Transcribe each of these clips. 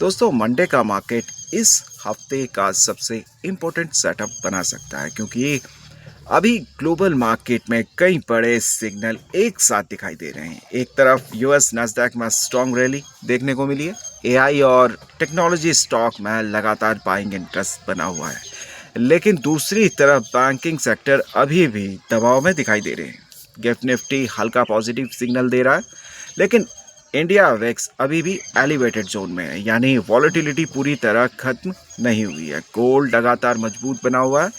दोस्तों मंडे का मार्केट इस हफ्ते का सबसे इम्पोर्टेंट सेटअप बना सकता है क्योंकि अभी ग्लोबल मार्केट में कई बड़े सिग्नल एक साथ दिखाई दे रहे हैं। एक तरफ यूएस नैस्डैक में स्ट्रॉन्ग रैली देखने को मिली है। एआई और टेक्नोलॉजी स्टॉक में लगातार बाइंग इंटरेस्ट बना हुआ है, लेकिन दूसरी तरफ बैंकिंग सेक्टर अभी भी दबाव में दिखाई दे रहे हैं। गिफ्ट निफ्टी हल्का पॉजिटिव सिग्नल दे रहा है, लेकिन इंडिया वेक्स अभी भी एलिवेटेड जोन में है, यानी वॉलेटिलिटी पूरी तरह खत्म नहीं हुई है। गोल्ड लगातार मजबूत बना हुआ है,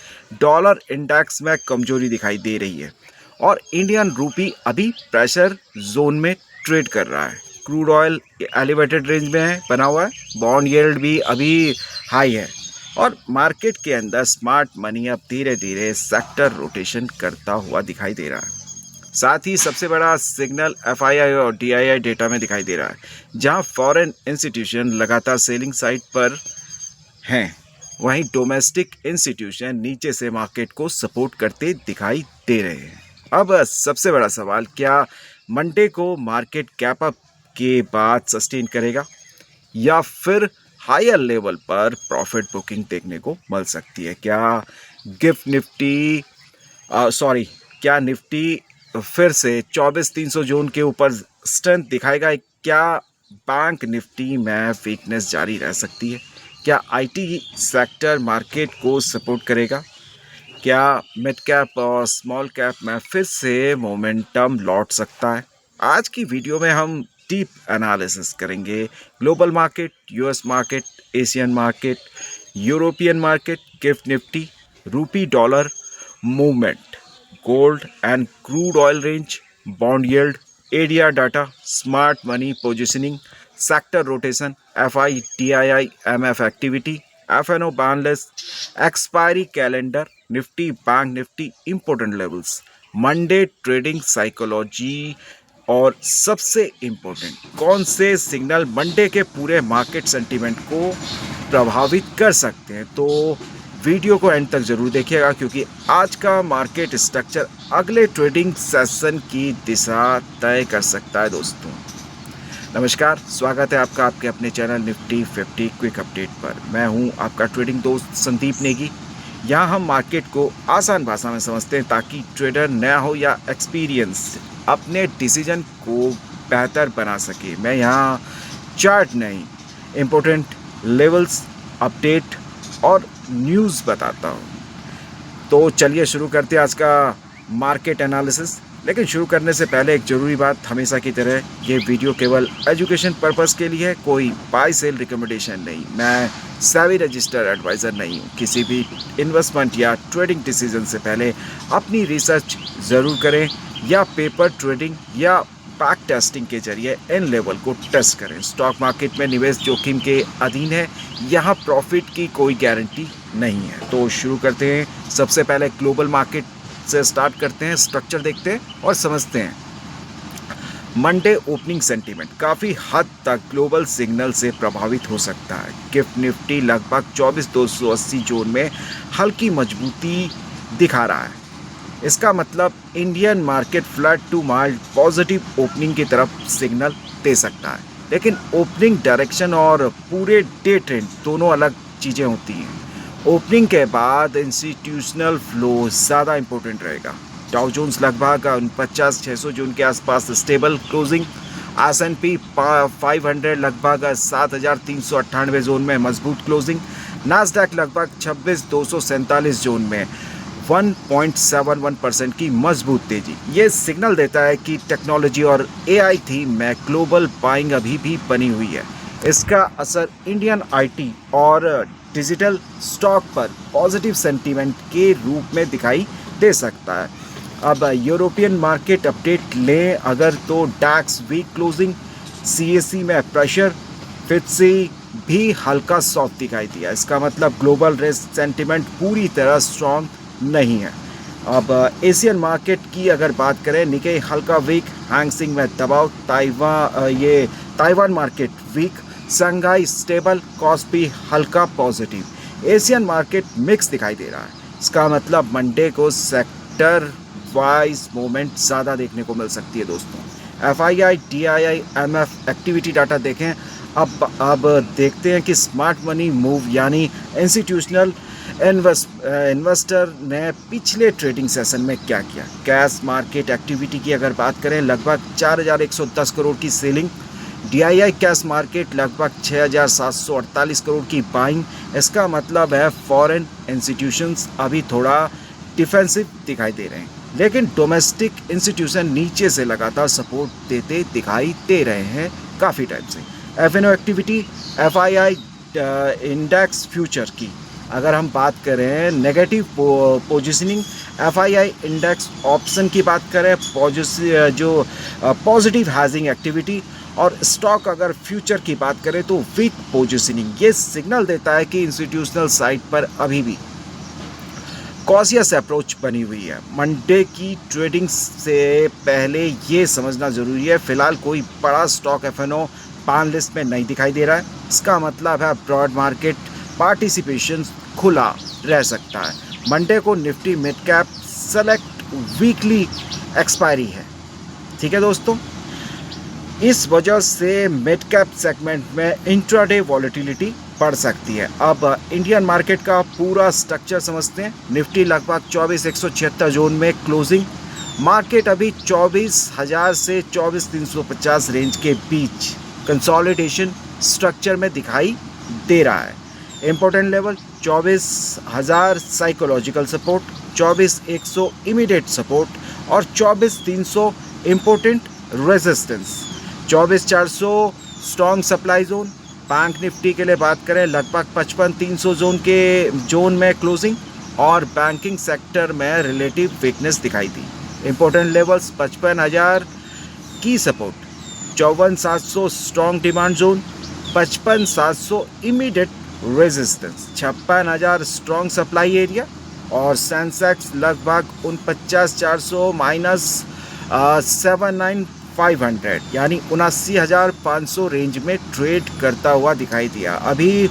डॉलर इंडेक्स में कमजोरी दिखाई दे रही है और इंडियन रूपी अभी प्रेशर जोन में ट्रेड कर रहा है। क्रूड ऑयल एलिवेटेड रेंज में है बना हुआ है, बॉन्ड यील्ड भी अभी हाई है और मार्केट के अंदर स्मार्ट मनी अब धीरे धीरे सेक्टर रोटेशन करता हुआ दिखाई दे रहा है। साथ ही सबसे बड़ा सिग्नल एफआईआई और डीआईआई डेटा में दिखाई दे रहा है, जहां फॉरेन इंस्टीट्यूशन लगातार सेलिंग साइड पर हैं, वहीं डोमेस्टिक इंस्टीट्यूशन नीचे से मार्केट को सपोर्ट करते दिखाई दे रहे हैं। अब सबसे बड़ा सवाल, क्या मंडे को मार्केट गैप अप के बाद सस्टेन करेगा या फिर हायर लेवल पर प्रॉफिट बुकिंग देखने को मिल सकती है? क्या निफ्टी फिर से 24,300 जोन के ऊपर स्ट्रेंथ दिखाएगा? क्या बैंक निफ्टी में वीकनेस जारी रह सकती है? क्या आईटी सेक्टर मार्केट को सपोर्ट करेगा? क्या मिड कैप और स्मॉल कैप में फिर से मोमेंटम लौट सकता है? आज की वीडियो में हम डीप एनालिसिस करेंगे global market, US market, Asian market, European market, gift Nifty, rupee dollar movement, gold and crude oil range, bond yield, ADR data, smart money positioning, sector rotation, FII DII MF activity, FnO ban list, expiry calendar, Nifty bank Nifty important levels, Monday trading psychology और सबसे important कौन से signal Monday के पूरे market sentiment को प्रभावित कर सकते हैं। तो वीडियो को एंड तक जरूर देखिएगा क्योंकि आज का मार्केट स्ट्रक्चर अगले ट्रेडिंग सेशन की दिशा तय कर सकता है। दोस्तों नमस्कार, स्वागत है आपका आपके अपने चैनल निफ्टी 50 क्विक अपडेट पर। मैं हूं आपका ट्रेडिंग दोस्त संदीप नेगी। यहाँ हम मार्केट को आसान भाषा में समझते हैं ताकि ट्रेडर नया हो या एक्सपीरियंस अपने डिसीजन को बेहतर बना सके। मैं यहाँ चार्ट नहीं, इम्पोर्टेंट लेवल्स, अपडेट और न्यूज़ बताता हूँ। तो चलिए शुरू करते हैं आज का मार्केट एनालिसिस। लेकिन शुरू करने से पहले एक ज़रूरी बात, हमेशा की तरह ये वीडियो केवल एजुकेशन पर्पस के लिए है, कोई बाय सेल रिकमेंडेशन नहीं। मैं सेबी रजिस्टर्ड एडवाइज़र नहीं हूँ। किसी भी इन्वेस्टमेंट या ट्रेडिंग डिसीजन से पहले अपनी रिसर्च ज़रूर करें या पेपर ट्रेडिंग या बैक टेस्टिंग के जरिए इन लेवल को टेस्ट करें। स्टॉक मार्केट में निवेश जोखिम के अधीन है, यहाँ प्रॉफिट की कोई गारंटी नहीं है। तो शुरू करते हैं। सबसे पहले ग्लोबल मार्केट से स्टार्ट करते हैं, स्ट्रक्चर देखते हैं और समझते हैं। मंडे ओपनिंग सेंटीमेंट काफ़ी हद तक ग्लोबल सिग्नल से प्रभावित हो सकता है। गिफ्ट निफ्टी लगभग 24,280 जोन में हल्की मजबूती दिखा रहा है। इसका मतलब Indian market flat to mild positive opening की तरफ सिग्नल दे सकता है, लेकिन ओपनिंग डायरेक्शन और पूरे डे ट्रेंड दोनों अलग चीज़ें होती हैं। ओपनिंग के बाद इंस्टीट्यूशनल फ्लो ज़्यादा इंपॉर्टेंट रहेगा। डाउ जोन्स लगभग 49,600 जोन के आसपास स्टेबल क्लोजिंग, S&P 500 लगभग 7,398 जोन में मजबूत क्लोजिंग, नास्डैक लगभग 26,247 जोन में 1.71% की मजबूत तेजी। ये सिग्नल देता है कि टेक्नोलॉजी और एआई थीम में ग्लोबल बाइंग अभी भी बनी हुई है। इसका असर इंडियन आईटी और डिजिटल स्टॉक पर पॉजिटिव सेंटीमेंट के रूप में दिखाई दे सकता है। अब यूरोपियन मार्केट अपडेट लें अगर तो डैक्स वीक क्लोजिंग, सीएसई में प्रेशर, फिट्सी भी हल्का सॉफ्ट दिखाई दिया। इसका मतलब ग्लोबल रिस्क सेंटीमेंट पूरी तरह स्ट्रॉन्ग नहीं है। अब एशियन मार्केट की अगर बात करें, निकेई हल्का वीक, हैंगसेंग में दबाव, Taiwan market weak, Shanghai stable, KOSPI हल्का पॉजिटिव। एशियन मार्केट मिक्स दिखाई दे रहा है। इसका मतलब मंडे को सेक्टर वाइज मूवमेंट ज़्यादा देखने को मिल सकती है। दोस्तों FII, DII, MF activity data देखें। अब देखते हैं कि स्मार्ट मनी मूव यानी इंस्टीट्यूशनल इन्वेस्टर ने पिछले ट्रेडिंग सेशन में क्या किया। कैश मार्केट एक्टिविटी की अगर बात करें, लगभग 4,110 करोड़ की सेलिंग। डीआईआई कैश मार्केट लगभग 6,748 करोड़ की बाइंग। इसका मतलब है फॉरेन इंस्टीट्यूशंस अभी थोड़ा डिफेंसिव दिखाई दे रहे हैं, लेकिन डोमेस्टिक इंस्टीट्यूशन नीचे से लगातार सपोर्ट देते दिखाई दे रहे हैं काफ़ी टाइम से। FNO activity, FII index future की अगर हम बात करें, negative positioning. FII index option की बात करें, जो पॉजिटिव हैजिंग एक्टिविटी। और स्टॉक अगर फ्यूचर की बात करें तो वीक पोजिशनिंग। ये सिग्नल देता है कि इंस्टीट्यूशनल साइड पर अभी भी कॉशियस अप्रोच बनी हुई है। मंडे की ट्रेडिंग से पहले ये समझना ज़रूरी है, फिलहाल कोई बड़ा स्टॉक एफएनओ पान लिस्ट में नहीं दिखाई दे रहा है। इसका मतलब है ब्रॉड मार्केट पार्टिसिपेशन खुला रह सकता है। मंडे को Nifty mid cap select weekly expiry है, ठीक है दोस्तों। इस वजह से मिड कैप सेगमेंट में इंट्राडे वॉलेटिलिटी बढ़ सकती है। अब इंडियन मार्केट का पूरा स्ट्रक्चर समझते हैं। निफ्टी लगभग 24,176 जोन में क्लोजिंग। मार्केट अभी 24,000 से 24,350 रेंज के बीच कंसोलिडेशन स्ट्रक्चर में दिखाई दे रहा है। Important level 24,000 psychological support, 24,100 immediate support और 24,300 important resistance, 24,400 strong supply zone. Bank Nifty के लिए बात करें, लगभग 55,300 जोन में क्लोजिंग और बैंकिंग सेक्टर में रिलेटिव वीकनेस दिखाई दी। इम्पोर्टेंट लेवल्स 55,000 की support, 54,700 strong demand zone, 55,700 immediate resistance, 56,000 strong supply area और सेंसेक्स लगभग 49,400 माइनस 79,500 यानी 79,500 रेंज में ट्रेड करता हुआ दिखाई दिया। अभी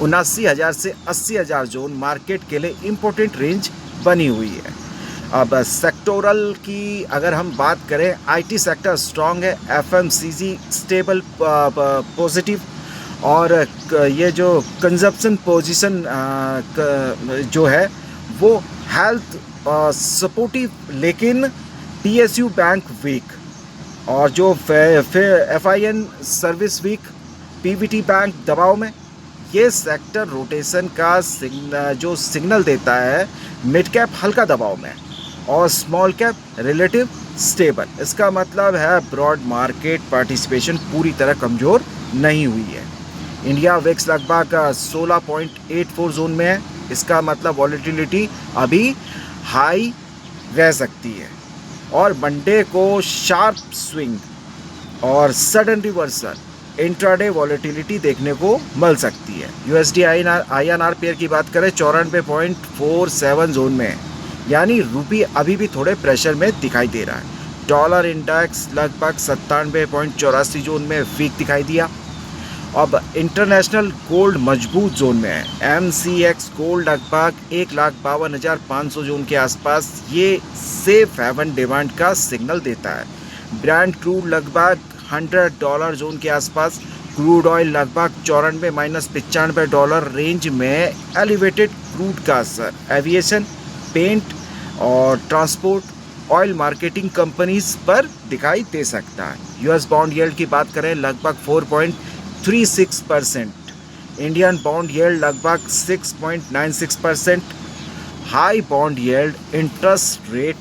79,000 से 80,000 जोन मार्केट के लिए इम्पोर्टेंट रेंज बनी हुई है। अब सेक्टोरल की अगर हम बात करें, आईटी सेक्टर स्ट्रॉन्ग है, एफएमसीजी स्टेबल पॉजिटिव और ये जो कंजप्शन पोजीशन जो है वो हेल्थ सपोर्टिव, लेकिन पीएसयू बैंक वीक और जो FIN service week, Pvt bank दबाव में। ये सेक्टर रोटेशन का जो सिग्नल देता है, मिड कैप हल्का दबाव में और स्मॉल कैप रिलेटिव स्टेबल। इसका मतलब है ब्रॉड मार्केट पार्टिसिपेशन पूरी तरह कमज़ोर नहीं हुई है। इंडिया विक्स लगभग 16.84 जोन में है। इसका मतलब वॉलेटिलिटी अभी हाई रह सकती है और मंडे को शार्प स्विंग और सडन रिवर्सल इंट्राडे वॉलेटिलिटी देखने को मिल सकती है। यूएसडी आईएनआर पेयर की बात करें, 94.47 जोन में है, यानी रूपी अभी भी थोड़े प्रेशर में दिखाई दे रहा है। डॉलर इंडेक्स लगभग 97.84 जोन में वीक दिखाई दिया। अब इंटरनेशनल गोल्ड मजबूत जोन में है। एमसीएक्स गोल्ड लगभग 1,52,500 जोन के आसपास, ये सेफ हेवन डिमांड का सिग्नल देता है। ब्रांड क्रूड लगभग $100 जोन के आसपास, क्रूड ऑयल लगभग 94 - $95 रेंज में एलिवेटेड क्रूड का असर एविएशन, पेंट और ट्रांसपोर्ट, ऑयल मार्केटिंग कंपनीज पर दिखाई दे सकता है। यूएस बॉन्ड यील्ड की बात करें, लगभग 4.36%, इंडियन बॉन्ड यील्ड लगभग 6.96%। High bond yield interest rate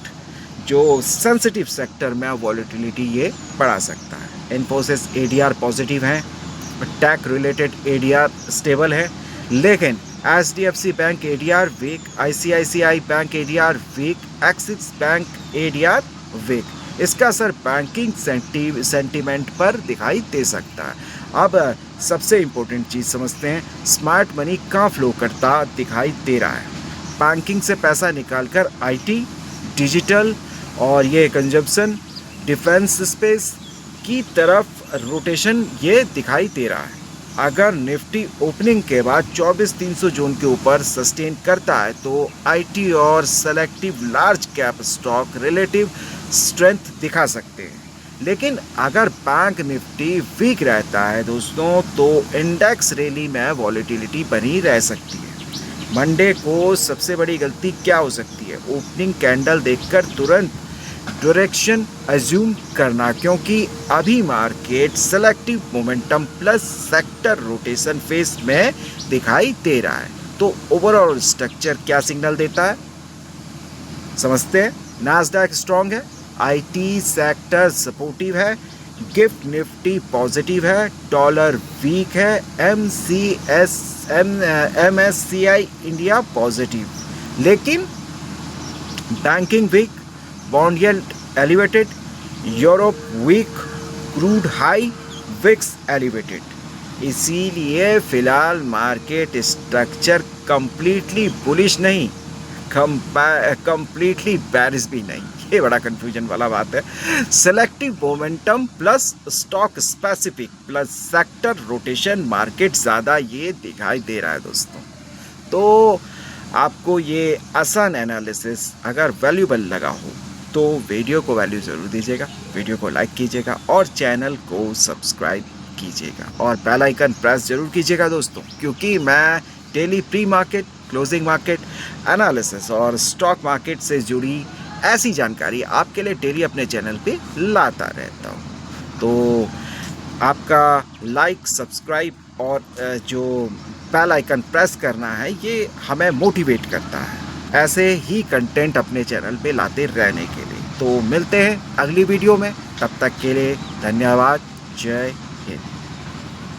जो सेंसिटिव सेक्टर में वॉलेटिलिटी ये बढ़ा सकता है। इन्फोसिस एडीआर पॉजिटिव हैं, टेक रिलेटेड एडीआर स्टेबल है, लेकिन HDFC bank ADR weak, ICICI bank ADR weak, Axis bank ADR weak. इसका असर बैंकिंग सेंटीमेंट पर दिखाई दे सकता है। अब सबसे इम्पोर्टेंट चीज़ समझते हैं, स्मार्ट मनी कहाँ फ्लो करता दिखाई दे रहा है। बैंकिंग से पैसा निकालकर आईटी, डिजिटल और ये कंजप्शन, डिफेंस स्पेस की तरफ रोटेशन ये दिखाई दे रहा है। अगर निफ्टी ओपनिंग के बाद 24,300 जोन के ऊपर सस्टेन करता है तो आईटी और selective large cap stock relative strength दिखा सकते हैं। लेकिन अगर बैंक निफ्टी वीक रहता है दोस्तों तो इंडेक्स रैली में वॉलेटिलिटी बनी रह सकती है। मंडे को सबसे बड़ी गलती क्या हो सकती है? ओपनिंग कैंडल देखकर तुरंत डायरेक्शन अज्यूम करना, क्योंकि अभी market selective momentum plus sector rotation phase में दिखाई दे रहा है। तो ओवरऑल स्ट्रक्चर क्या सिग्नल देता है समझते हैं। नास्डैक स्ट्रांग है, आईटी सेक्टर सपोर्टिव है, गिफ्ट निफ्टी पॉजिटिव है, डॉलर वीक है, एमएससीआई इंडिया पॉजिटिव, लेकिन banking weak, bond yield elevated, Europe weak, crude high, VIX elevated. इसीलिए फिलहाल मार्केट स्ट्रक्चर कंप्लीटली बुलिश नहीं, कंप्लीटली बेरिश भी नहीं। ये बड़ा कंफ्यूजन वाला बात है। Selective momentum plus stock specific plus sector rotation market ज़्यादा ये दिखाई दे रहा है दोस्तों। तो आपको ये आसान एनालिसिस अगर वैल्यूबल लगा हो तो वीडियो को वैल्यू ज़रूर दीजिएगा, वीडियो को लाइक कीजिएगा और चैनल को सब्सक्राइब कीजिएगा और बेल आइकन प्रेस जरूर कीजिएगा दोस्तों, क्योंकि मैं daily pre market, closing market analysis और स्टॉक मार्केट से जुड़ी ऐसी जानकारी आपके लिए डेली अपने चैनल पे लाता रहता हूँ। तो आपका लाइक, सब्सक्राइब और जो बेल आइकन प्रेस करना है ये हमें मोटिवेट करता है ऐसे ही कंटेंट अपने चैनल पे लाते रहने के लिए। तो मिलते हैं अगली वीडियो में, तब तक के लिए धन्यवाद। जय